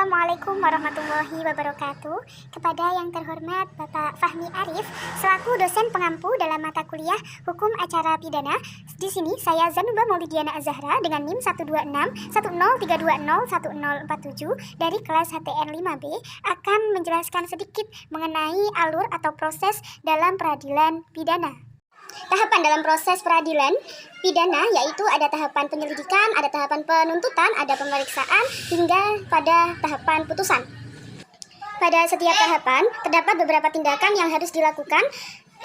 Assalamualaikum warahmatullahi wabarakatuh. Kepada yang terhormat Bapak Fahmi Arif selaku dosen pengampu dalam mata kuliah Hukum Acara Pidana. Di sini saya Zanuba Maulidiana Azahra dengan NIM 126 103201047 dari kelas HTN 5B akan menjelaskan sedikit mengenai alur atau proses dalam peradilan pidana. Tahapan dalam proses peradilan pidana yaitu ada tahapan penyelidikan, ada tahapan penuntutan, ada pemeriksaan, hingga pada tahapan putusan. Pada setiap tahapan terdapat beberapa tindakan yang harus dilakukan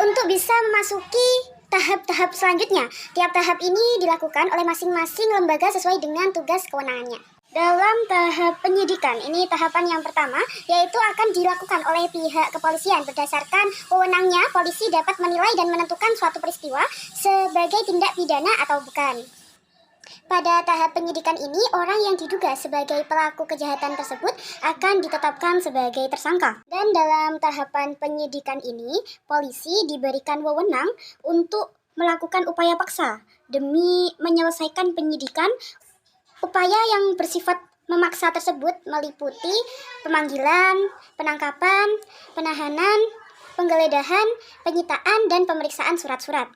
untuk bisa memasuki tahap-tahap selanjutnya. Tiap tahap ini dilakukan oleh masing-masing lembaga sesuai dengan tugas kewenangannya. Dalam tahap penyidikan, ini tahapan yang pertama, yaitu akan dilakukan oleh pihak kepolisian. Berdasarkan wewenangnya, polisi dapat menilai dan menentukan suatu peristiwa sebagai tindak pidana atau bukan. Pada tahap penyidikan ini, orang yang diduga sebagai pelaku kejahatan tersebut akan ditetapkan sebagai tersangka. Dan dalam tahapan penyidikan ini, polisi diberikan wewenang untuk melakukan upaya paksa demi menyelesaikan penyidikan. Upaya yang bersifat memaksa tersebut meliputi pemanggilan, penangkapan, penahanan, penggeledahan, penyitaan, dan pemeriksaan surat-surat.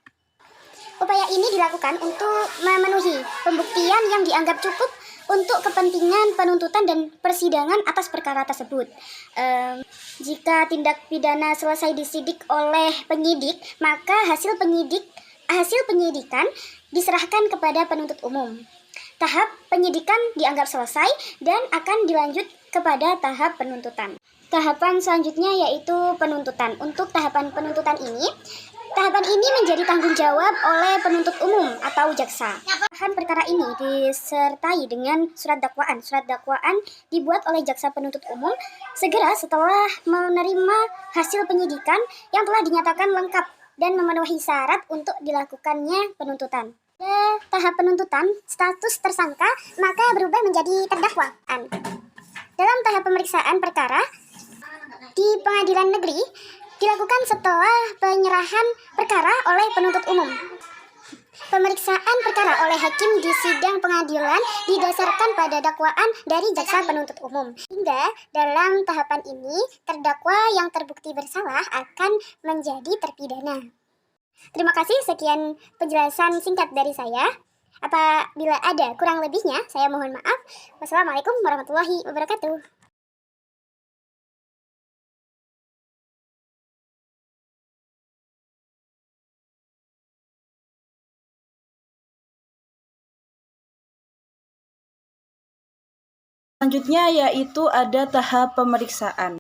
Upaya ini dilakukan untuk memenuhi pembuktian yang dianggap cukup untuk kepentingan penuntutan dan persidangan atas perkara tersebut. Jika tindak pidana selesai disidik oleh penyidik, maka hasil penyidikan diserahkan kepada penuntut umum. Tahap penyidikan dianggap selesai dan akan dilanjut kepada tahap penuntutan. Tahapan selanjutnya yaitu penuntutan. Untuk tahapan penuntutan ini, tahapan ini menjadi tanggung jawab oleh penuntut umum atau jaksa. Bahan perkara ini disertai dengan surat dakwaan. Surat dakwaan dibuat oleh jaksa penuntut umum segera setelah menerima hasil penyidikan yang telah dinyatakan lengkap dan memenuhi syarat untuk dilakukannya penuntutan. Pada tahap penuntutan, status tersangka maka berubah menjadi terdakwa. Dalam tahap pemeriksaan perkara di pengadilan negeri dilakukan setelah penyerahan perkara oleh penuntut umum. Pemeriksaan perkara oleh hakim di sidang pengadilan didasarkan pada dakwaan dari jaksa penuntut umum. Hingga dalam tahapan ini, terdakwa yang terbukti bersalah akan menjadi terpidana. Terima kasih, sekian penjelasan singkat dari saya. Apabila ada kurang lebihnya, saya mohon maaf. Wassalamualaikum warahmatullahi wabarakatuh. Selanjutnya yaitu ada tahap pemeriksaan.